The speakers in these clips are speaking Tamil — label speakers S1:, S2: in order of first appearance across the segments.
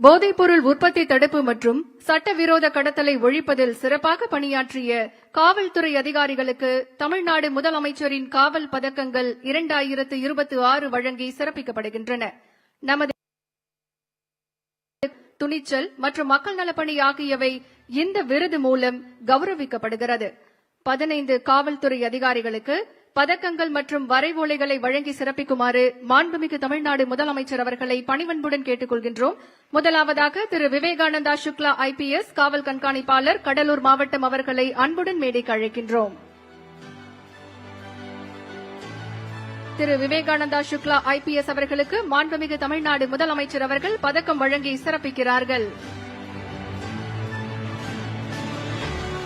S1: போதைப்பொருள் உற்பத்தி தடுப்பு மற்றும் சட்டவிரோத கடத்தலை ஒழிப்பதில் சிறப்பாக பணியாற்றிய காவல்துறை அதிகாரிகளுக்கு தமிழ்நாடு முதலமைச்சரின் காவல் பதக்கங்கள் 2026 வழங்கி சிறப்பிக்கப்படுகின்றன. நமது துணிச்சல் மற்றும் மக்கள் நலப்பணி ஆகியவை இந்த விருது மூலம் கௌரவிக்கப்படுகிறது. 15 காவல்துறை அதிகாரிகளுக்கு பதக்கங்கள் மற்றும் வரைவோலைகளை வழங்கி சிறப்பிக்குமாறு மாண்புமிகு தமிழ்நாடு முதலமைச்சர் அவர்களை பணிவன்புடன் கேட்டுக் கொள்கின்றோம். முதலாவதாக திரு விவேகானந்தா சுக்லா IPS காவல் கண்காணிப்பாளர் கடலூர் மாவட்டம் அவர்களை அன்புடன் மேடைக்கு அழைக்கின்றோம். திரு விவேகானந்தா சுக்லா IPS அவர்களுக்கு மாண்புமிகு தமிழ்நாடு முதலமைச்சர் அவர்கள் பதக்கம் வழங்கி சிறப்பிக்கிறார்கள்.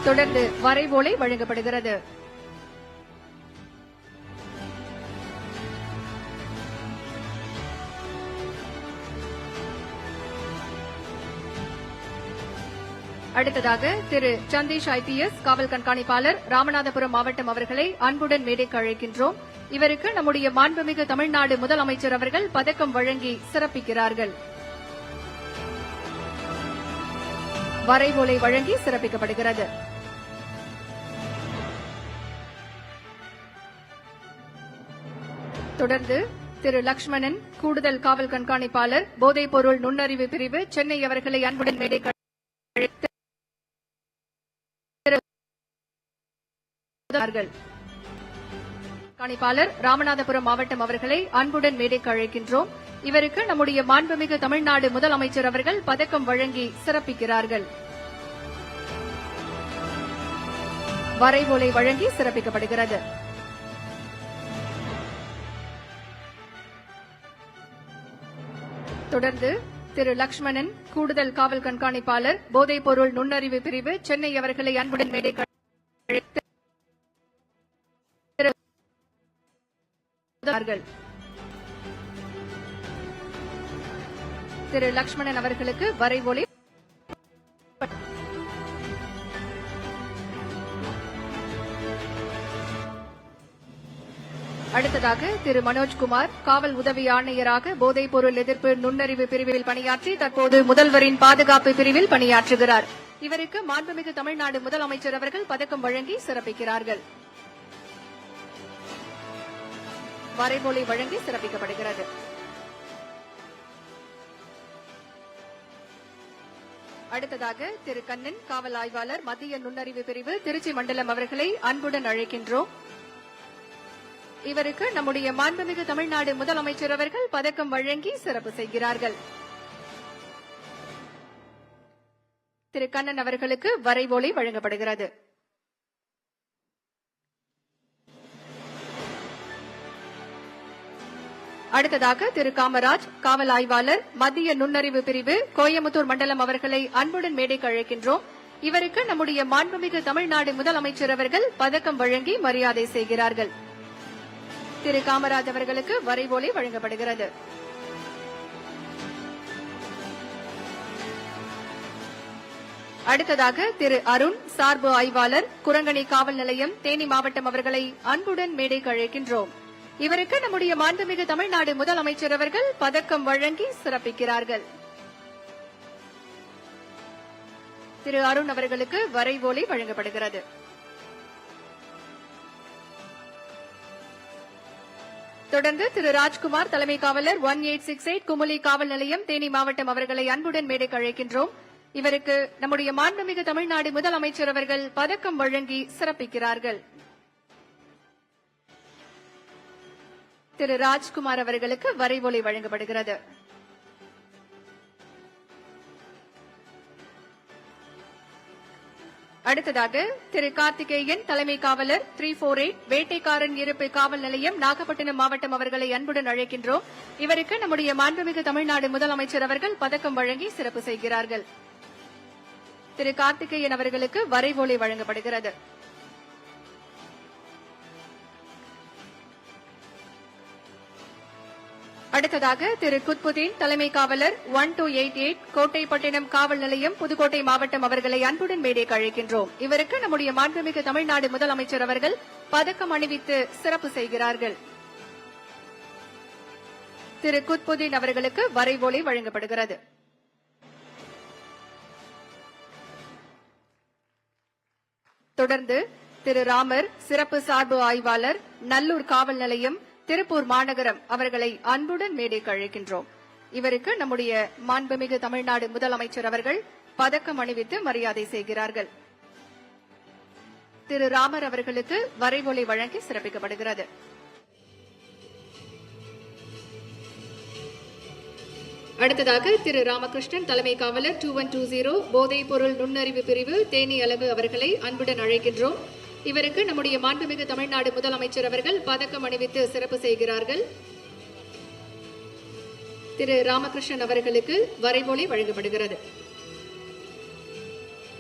S1: தொடர்ந்து வரைவோலை வழங்கப்படுகிறது. அடுத்ததாக திரு சந்தீஷ் IPS காவல் கண்காணிப்பாளர் ராமநாதபுரம் மாவட்டம் அவர்களை அன்புடன் மேடைக்கு அழைக்கின்றோம். இவருக்கு நம்முடைய மாண்புமிகு தமிழ்நாடு முதலமைச்சர் அவர்கள் பதக்கம் வழங்கி சிறப்பிக்கிறார்கள். வரைவோலை வழங்கி சிறப்பிக்கப்படுகிறது. தொடர்ந்து திரு லட்சுமணன் கூடுதல் காவல் கண்காணிப்பாளர் போதைப்பொருள் நுண்ணறிவு பிரிவு சென்னை அவர்களை அன்புடன் மேடைக்கு அழைத்து கண்காணிப்பாளர் ராமநாதபுரம் மாவட்டம் அவர்களை அன்புடன் மேடைக்கு அழைக்கின்றோம். இவருக்கு நம்முடைய மாண்புமிகு தமிழ்நாடு முதலமைச்சர் அவர்கள் பதக்கம் வழங்கி சிறப்பிக்கிறார்கள். வரைவோலை வழங்கி சிறப்பிக்கப்படுகிறது. தொடர்ந்து திரு லட்சுமணன் கூடுதல் காவல் கண்காணிப்பாளர் போதைப்பொருள் நுண்ணறிவு பிரிவு சென்னை அவர்களை அன்புடன் மேடைக்கு அழைத்து திரு லட்சுமணன் அவர்களுக்கு வரைவோலை. அடுத்ததாக திரு மனோஜ்குமார் காவல் உதவி ஆணையராக போதைப்பொருள் எதிர்ப்பு நுண்ணறிவு பிரிவில் பணியாற்றி தற்போது முதல்வரின் பாதுகாப்பு பிரிவில் பணியாற்றுகிறார். இவருக்கு மாண்புமிகு தமிழ்நாடு முதலமைச்சர் அவர்கள் பதக்கம் வழங்கி சிறப்பிக்கிறார்கள். வரைவோலை வழங்கி சிறப்பிக்கப்படுகிறது. அடுத்ததாக திரு கண்ணன் காவல் ஆய்வாளர் மத்திய நுண்ணறிவு பிரிவு திருச்சி மண்டலம் அவர்களை அன்புடன் அழைக்கின்றோம். இவருக்கு நம்முடைய மாண்புமிகு தமிழ்நாடு முதலமைச்சர் அவர்கள் பதக்கம் வழங்கி சிறப்பு செய்கிறார்கள். திரு கண்ணன் அவர்களுக்கு வரைவோலை வழங்கப்படுகிறது. அடுத்ததாக திரு காமராஜ் காவல் ஆய்வாளர் மத்திய நுண்ணறிவு பிரிவு கோயமுத்தூர் மண்டலம் அவர்களை அன்புடன் மேடைக்கு அழைக்கின்றோம். இவருக்கு நம்முடைய மாண்புமிகு தமிழ்நாடு முதலமைச்சர் அவர்கள் பதக்கம் வழங்கி மரியாதை செய்கிறார்கள். திரு காமராஜ் அவர்களுக்கு வரைவோலை வழங்கப்படுகிறது. அடுத்ததாக திரு அருண் சார்பு ஆய்வாளர் குரங்கணி காவல் நிலையம் தேனி மாவட்டம் அவர்களை அன்புடன் மேடைக்கு அழைக்கின்றோம். இவருக்கு நம்முடைய மாண்புமிகு தமிழ்நாடு முதலமைச்சர் அவர்கள் பதக்கம் வழங்கி சிறப்பிக்கிறார்கள். திரு அருண் அவர்களுக்கு வரைவோலை வழங்கப்படுகிறது. தொடர்ந்து திரு ராஜ்குமார் தலைமை காவலர் 1868 குமுளி காவல் நிலையம் தேனி மாவட்டம் அவர்களை அன்புடன் மேடைக்கு அழைக்கின்றோம். இவருக்கு நம்முடைய மாண்புமிகு தமிழ்நாடு முதலமைச்சர் அவர்கள் பதக்கம் வழங்கி சிறப்பிக்கிறார்கள். திரு ராஜ்குமார் அவர்களுக்கு வரைவோலை வழங்கப்படுகிறது. அடுத்ததாக திரு கார்த்திகேயன் தலைமை காவலர் 348 வேட்டைக்காரன் இருப்பு காவல் நிலையம் நாகப்பட்டினம் மாவட்டம் அவர்களை அன்புடன் அழைக்கின்றோம். இவருக்கு நம்முடைய மாண்புமிகு தமிழ்நாடு முதலமைச்சர் அவர்கள் பதக்கம் வழங்கி சிறப்பு செய்கிறார்கள். திரு கார்த்திகேயன் அவர்களுக்கு வரைவோலை வழங்கப்படுகிறது. அடுத்ததாக திரு குத்புதீன் தலைமை காவலர் 1288 கோட்டைப்பட்டினம் காவல் நிலையம் புதுக்கோட்டை மாவட்டம் அவர்களை அன்புடன் மேடைக்கு அழைக்கின்றோம். இவருக்கு நம்முடைய மாண்புமிகு தமிழ்நாடு முதலமைச்சர் அவர்கள் பதக்கம் அணிவித்து சிறப்பு செய்கிறார்கள். திரு குத்புதீன் அவர்களுக்கு வரைவோலை வழங்கப்படுகிறது. தொடர்ந்து திரு ராமர், சிறப்பு சார்பு ஆய்வாளர், நல்லூர் காவல் நிலையம், திருப்பூர் மாநகரம் அவர்களை அன்புடன் மேடைக்கு அழைக்கின்றோம். இவருக்கு நம்முடைய மாண்புமிகு தமிழ்நாடு முதலமைச்சர் அவர்கள் பதக்கம் அணிவித்து மரியாதை செய்கிறார்கள். திரு ராமர் அவர்களுக்கு வரைவொலி வழங்கி சிறப்பிக்கப்படுகிறது. அடுத்ததாக திரு ராமகிருஷ்ணன், தலைமை காவலர் 2120 போதைப் பொருள் நுண்ணறிவு பிரிவு, தேனி அளவு அவர்களை அன்புடன் அழைக்கின்றோம். இவருக்கு நம்முடைய மாண்புமிகு தமிழ்நாடு முதலமைச்சர் அவர்கள் பதக்கம் அணிவித்து சிறப்பு செய்கிறார்கள். திரு ராமகிருஷ்ணன் அவர்களுக்கு வரைவொலி வழங்கப்படுகிறது.